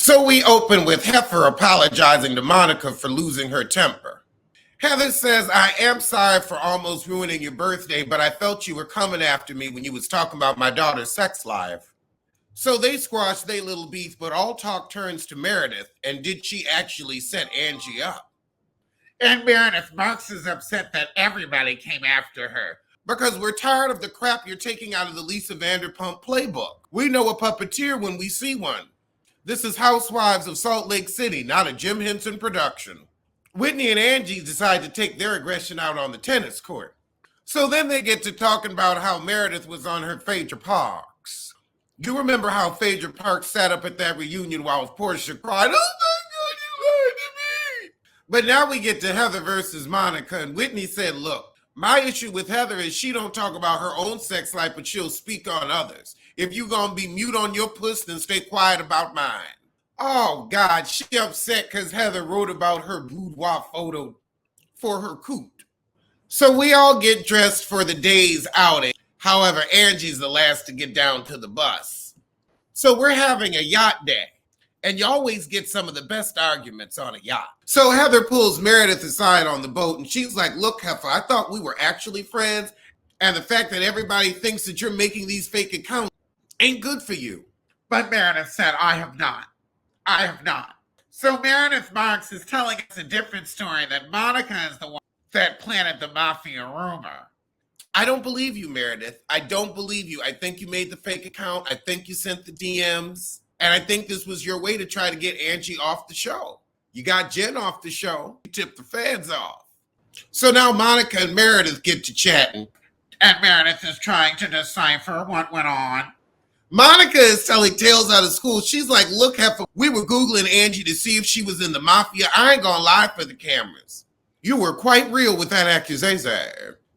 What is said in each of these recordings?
So we open with Heifer apologizing to Monica for losing her temper. Heather says, I am sorry for almost ruining your birthday, but I felt you were coming after me when you was talking about my daughter's sex life. So they squash their little beef, but all talk turns to Meredith, and did she actually set Angie up? And Meredith Marks is upset that everybody came after her. Because we're tired of the crap you're taking out of the Lisa Vanderpump playbook. We know a puppeteer when we see one. This is Housewives of Salt Lake City, not a Jim Henson production. Whitney and Angie decide to take their aggression out on the tennis court. So then they get to talking about how Meredith was on her Phaedra Parks. You remember how Phaedra Parks sat up at that reunion while Portia cried, oh my God, you lied to me. But now we get to Heather versus Monica, and Whitney said, look, my issue with Heather is she don't talk about her own sex life, but she'll speak on others. If you gonna be mute on your puss, then stay quiet about mine. Oh God, she upset because Heather wrote about her boudoir photo for her coot. So we all get dressed for the day's outing. However, Angie's the last to get down to the bus. So we're having a yacht day. And you always get some of the best arguments on a yacht. So Heather pulls Meredith aside on the boat and she's like, look, Heifer, I thought we were actually friends. And the fact that everybody thinks that you're making these fake accounts ain't good for you. But Meredith said, I have not. I have not. So Meredith Marks is telling us a different story, that Monica is the one that planted the mafia rumor. I don't believe you, Meredith. I don't believe you. I think you made the fake account. I think you sent the DMs. And I think this was your way to try to get Angie off the show. You got Jen off the show. You tipped the fans off. So now Monica and Meredith get to chatting. And Meredith is trying to decipher what went on. Monica is telling tales out of school. She's like, look, Heifer, we were Googling Angie to see if she was in the mafia. I ain't gonna lie for the cameras. You were quite real with that accusation.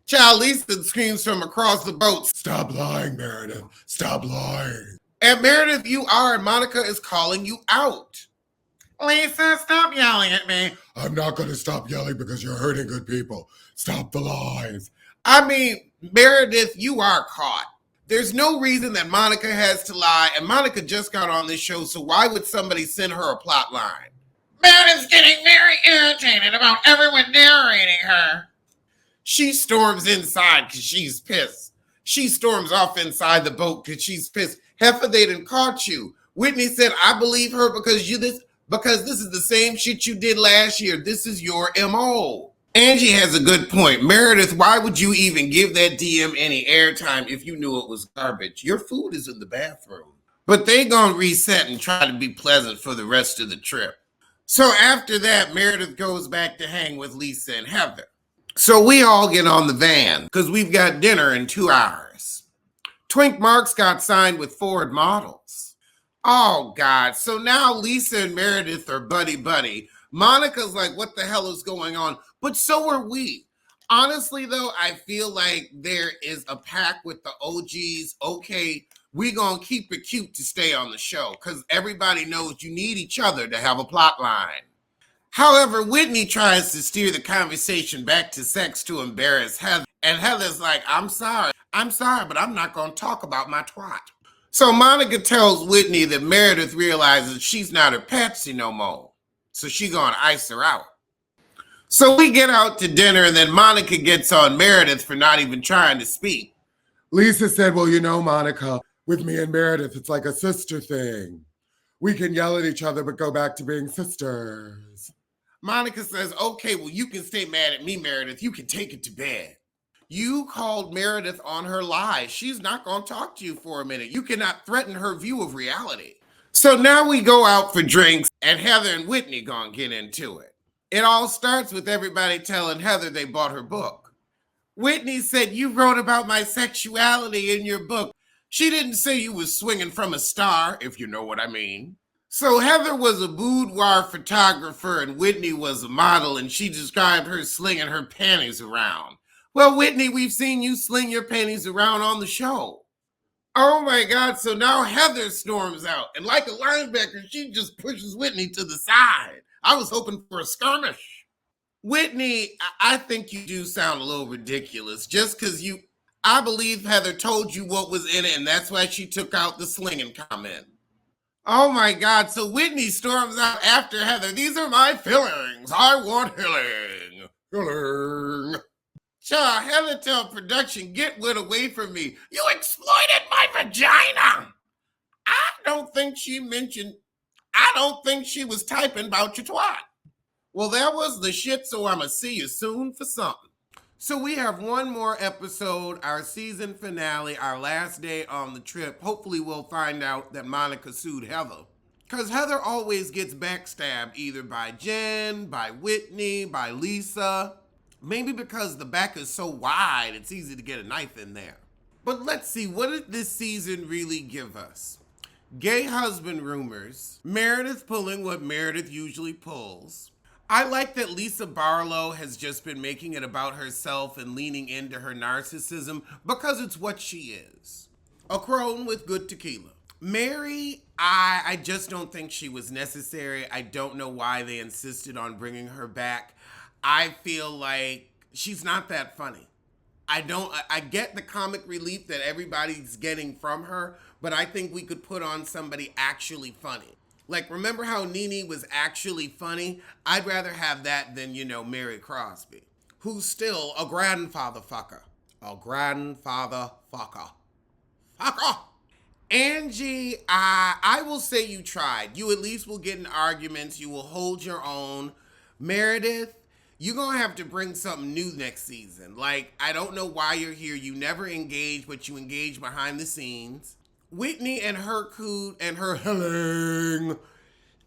Child Lisa screams from across the boat, stop lying, Meredith. Stop lying. And Meredith, you are, and Monica is calling you out. Lisa, stop yelling at me. I'm not going to stop yelling because you're hurting good people. Stop the lies. I mean, Meredith, you are caught. There's no reason that Monica has to lie, and Monica just got on this show, so why would somebody send her a plot line? Meredith's getting very irritated about everyone narrating her. She storms inside because she's pissed. She storms off inside the boat because she's pissed. Heifer, they done caught you. Whitney said, I believe her because this is the same shit you did last year. This is your MO. Angie has a good point. Meredith, why would you even give that DM any airtime if you knew it was garbage? Your food is in the bathroom. But they gonna reset and try to be pleasant for the rest of the trip. So after that, Meredith goes back to hang with Lisa and Heather. So we all get on the van because we've got dinner in 2 hours. Twink Marks got signed with Ford Models. Oh, God. So now Lisa and Meredith are buddy-buddy. Monica's like, what the hell is going on? But so are we. Honestly, though, I feel like there is a pact with the OGs. Okay, we gonna keep it cute to stay on the show because everybody knows you need each other to have a plot line. However, Whitney tries to steer the conversation back to sex to embarrass Heather. And Heather's like, I'm sorry, but I'm not going to talk about my twat. So Monica tells Whitney that Meredith realizes she's not her Patsy no more. So she going to ice her out. So we get out to dinner, and then Monica gets on Meredith for not even trying to speak. Lisa said, well, you know, Monica, with me and Meredith, it's like a sister thing. We can yell at each other, but go back to being sisters. Monica says, okay, well, you can stay mad at me, Meredith. You can take it to bed. You called Meredith on her lies. She's not going to talk to you for a minute. You cannot threaten her view of reality. So now we go out for drinks, and Heather and Whitney gonna get into it. It all starts with everybody telling Heather they bought her book. Whitney said, you wrote about my sexuality in your book. She didn't say you was swinging from a star, if you know what I mean. So Heather was a boudoir photographer and Whitney was a model, and she described her slinging her panties around. Well, Whitney, we've seen you sling your panties around on the show. Oh my God, so now Heather storms out, and like a linebacker, she just pushes Whitney to the side. I was hoping for a skirmish. Whitney, I think you do sound a little ridiculous, just because I believe Heather told you what was in it, and that's why she took out the slinging comment. Oh my God. So Whitney storms out after Heather. These are my feelings. I want healing. Healing. Cha, Heather tell production, get Whit away from me. You exploited my vagina. I don't think she was typing about your twat. Well, that was the shit, so I'ma see you soon for something. So we have one more episode, our season finale, our last day on the trip. Hopefully we'll find out that Monica sued Heather. Because Heather always gets backstabbed either by Jen, by Whitney, by Lisa. Maybe because the back is so wide, it's easy to get a knife in there. But let's see, what did this season really give us? Gay husband rumors, Meredith pulling what Meredith usually pulls. I like that Lisa Barlow has just been making it about herself and leaning into her narcissism because it's what she is. A crone with good tequila. Mary, I just don't think she was necessary. I don't know why they insisted on bringing her back. I feel like she's not that funny. I get the comic relief that everybody's getting from her, but I think we could put on somebody actually funny. Like, remember how Nene was actually funny? I'd rather have that than, Mary Crosby, who's still a grandfather fucker. A grandfather fucker. Fucker! Angie, I will say you tried. You at least will get in arguments. You will hold your own. Meredith, you're going to have to bring something new next season. Like, I don't know why you're here. You never engage, but you engage behind the scenes. Whitney and her coot and her healing.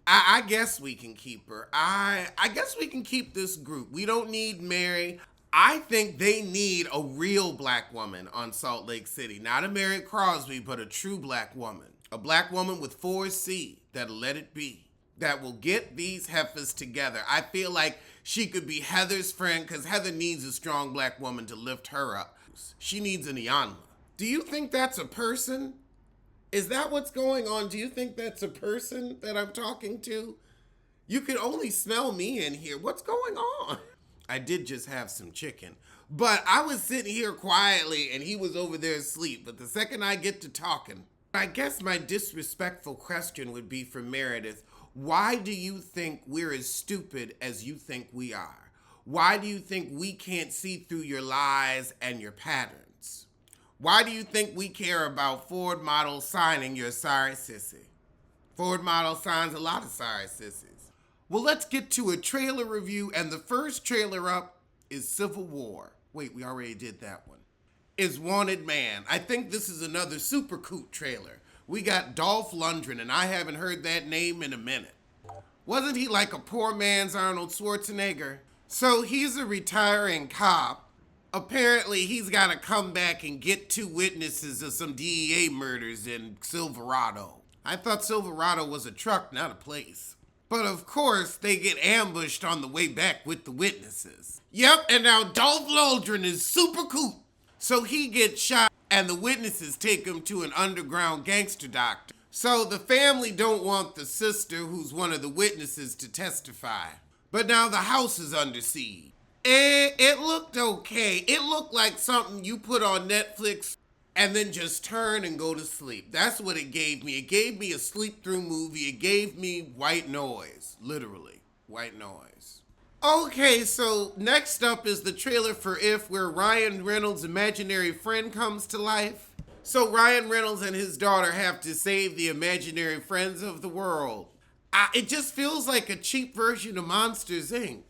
I guess we can keep her. I guess we can keep this group. We don't need Mary. I think they need a real black woman on Salt Lake City. Not a Mary Crosby, but a true black woman. A black woman with 4C that'll let it be. That will get these heifers together. I feel like she could be Heather's friend because Heather needs a strong black woman to lift her up. She needs an Iyanla. Do you think that's a person? Is that what's going on? Do you think that's a person that I'm talking to? You can only smell me in here. What's going on? I did just have some chicken. But I was sitting here quietly and he was over there asleep. But the second I get to talking, I guess my disrespectful question would be for Meredith. Why do you think we're as stupid as you think we are? Why do you think we can't see through your lies and your patterns? Why do you think we care about Ford model signing your sorry sissy? Ford model signs a lot of sorry sissies. Well, let's get to a trailer review, and the first trailer up is Civil War. Wait, we already did that one. Is Wanted Man. I think this is another super coot trailer. We got Dolph Lundgren, and I haven't heard that name in a minute. Wasn't he like a poor man's Arnold Schwarzenegger? So he's a retiring cop. Apparently, he's got to come back and get 2 witnesses of some DEA murders in Silverado. I thought Silverado was a truck, not a place. But of course, they get ambushed on the way back with the witnesses. Yep, and now Dolph Lundgren is super cool. So he gets shot, and the witnesses take him to an underground gangster doctor. So the family don't want the sister, who's one of the witnesses, to testify. But now the house is under siege. It looked okay. It looked like something you put on Netflix and then just turn and go to sleep. That's what it gave me. It gave me a sleep-through movie. It gave me white noise. Literally, white noise. Okay, so next up is the trailer for If, where Ryan Reynolds' imaginary friend comes to life. So Ryan Reynolds and his daughter have to save the imaginary friends of the world. It just feels like a cheap version of Monsters, Inc.